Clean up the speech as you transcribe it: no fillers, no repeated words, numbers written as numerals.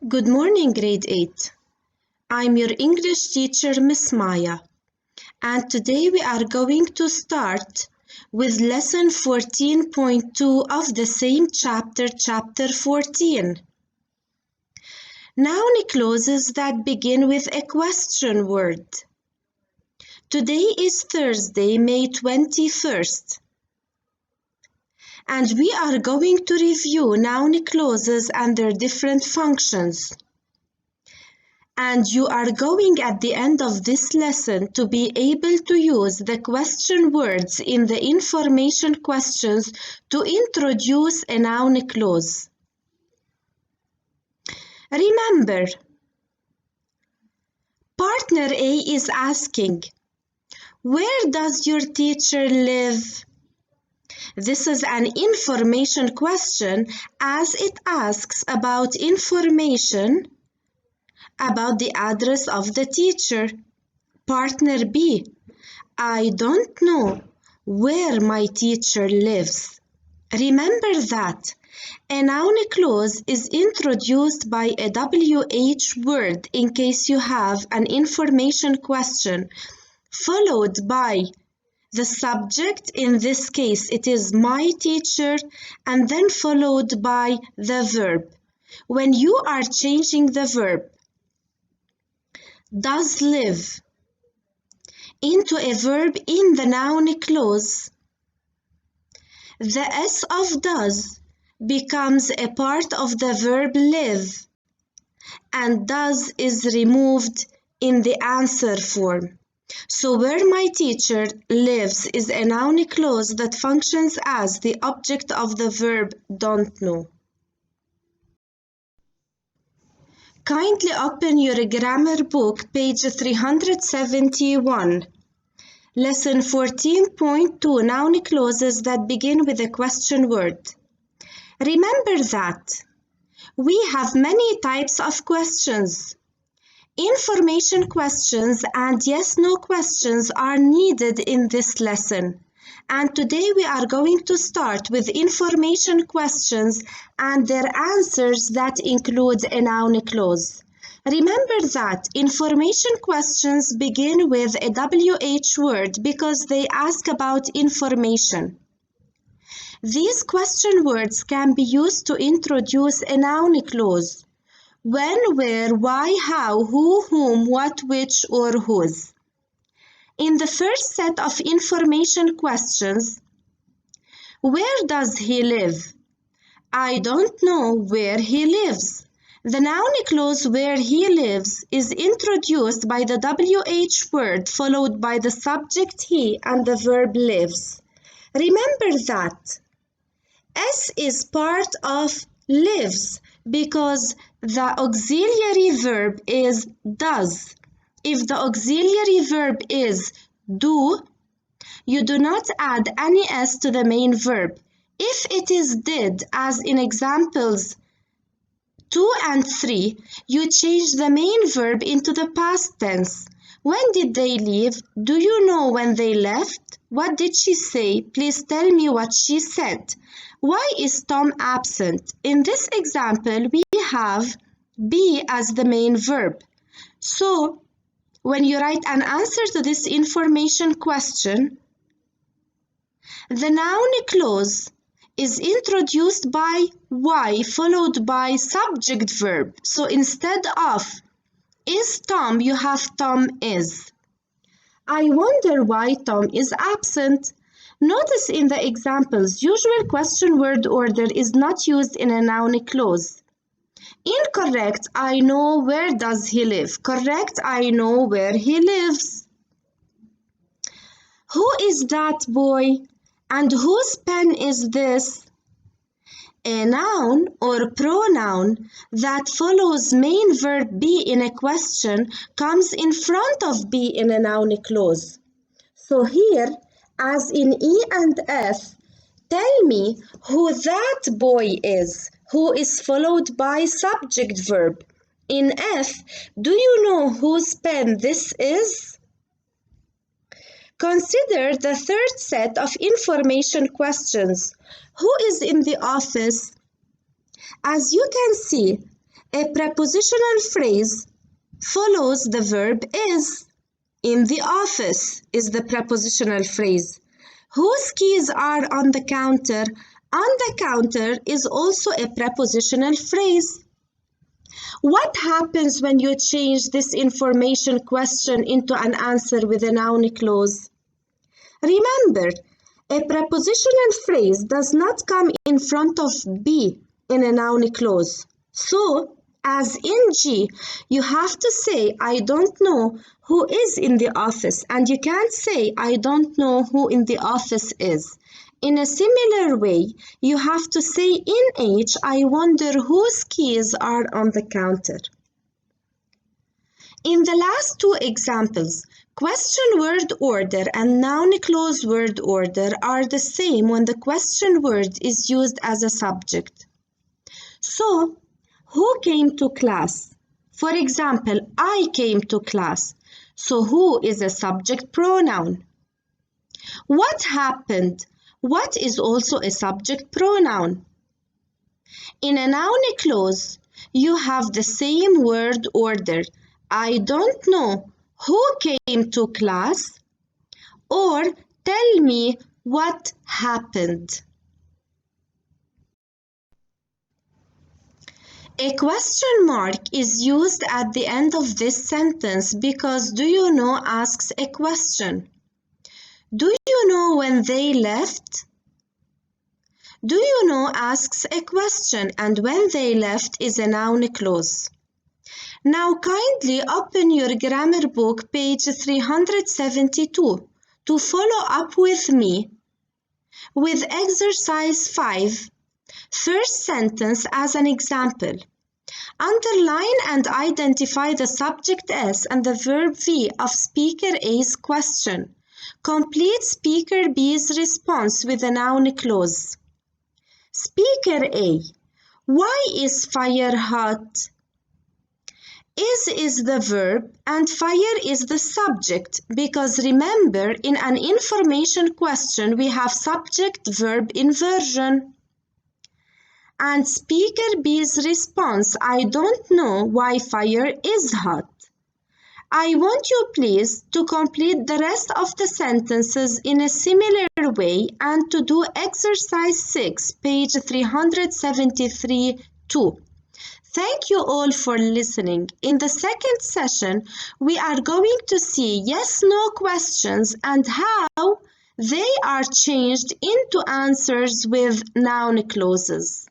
Good morning, grade 8. I'm your English teacher, Miss Maya, and today we are going to start with lesson 14.2 of the same chapter, chapter 14. Noun clauses that begin with a question word. Today is Thursday, May 21st. And we are going to review noun clauses and their different functions. And you are going at the end of this lesson to be able to use the question words in the information questions to introduce a noun clause. Remember, partner A is asking, "Where does your teacher live?" This is an information question as it asks about information about the address of the teacher. Partner B, "I don't know where my teacher lives." Remember that a noun clause is introduced by a WH word in case you have an information question, followed by the subject. In this case, it is my teacher, and then followed by the verb. When you are changing the verb does live into a verb in the noun clause, the S of does becomes a part of the verb live, and does is removed in the answer form. So where my teacher lives is a noun clause that functions as the object of the verb don't know. Kindly open your grammar book, page 371. Lesson 14.2, noun clauses that begin with a question word. Remember that we have many types of questions. Information questions and yes/no questions are needed in this lesson. And today we are going to start with information questions and their answers that include a noun clause. Remember that information questions begin with a WH word because they ask about information. These question words can be used to introduce a noun clause. When, where, why, how, who, whom, what, which, or whose. In the first set of information questions, where does he live? I don't know where he lives. The noun clause where he lives is introduced by the WH word followed by the subject he and the verb lives. Remember that S is part of lives because the auxiliary verb is does. If the auxiliary verb is do, you do not add any S to the main verb. If it is did, as in examples 2 and 3, you change the main verb into the past tense. When did they leave? Do you know when they left? What did she say? Please tell me what she said. Why is Tom absent? In this example, we have be as the main verb. So, when you write an answer to this information question, the noun clause is introduced by why followed by subject verb. So instead of is Tom, you have Tom is. I wonder why Tom is absent. Notice in the examples, usual question word order is not used in a noun clause. Incorrect, I know where does he live. Correct, I know where he lives. Who is that boy? And whose pen is this? A noun or pronoun that follows main verb be in a question comes in front of be in a noun clause. So here, as in E and F, tell me who that boy is, who is followed by subject verb. In F, do you know whose pen this is? Consider the third set of information questions. Who is in the office? As you can see, A prepositional phrase follows the verb is. In the office is the prepositional phrase. Whose keys are on the counter? On the counter is also a prepositional phrase. What happens when you change this information question into an answer with a noun clause? Remember, a prepositional phrase does not come in front of be in a noun clause. So, as in G, you have to say, I don't know who is in the office, and you can't say, I don't know who in the office is. In a similar way, you have to say in H, I wonder whose keys are on the counter. In the last two examples, question word order and noun clause word order are the same when the question word is used as a subject. So, who came to class? For example, I came to class. So, who is a subject pronoun? What happened? What is also a subject pronoun? In a noun clause, you have the same word order. I don't know who came to class, or tell me what happened. A question mark is used at the end of this sentence because do you know asks a question. Do you know when they left? Do you know asks a question and when they left is a noun clause. Now kindly open your grammar book page 372 to follow up with me with exercise 5, first sentence as an example. Underline and identify the subject S and the verb V of speaker A's question. Complete speaker B's response with a noun clause. Speaker A, why is fire hot? Is the verb and fire is the subject because remember in an information question we have subject-verb inversion. And speaker B's response, I don't know why fire is hot. I want you please to complete the rest of the sentences in a similar way and to do exercise 6, page 373 too. Thank you all for listening. In the second session, we are going to see yes/no questions and how they are changed into answers with noun clauses.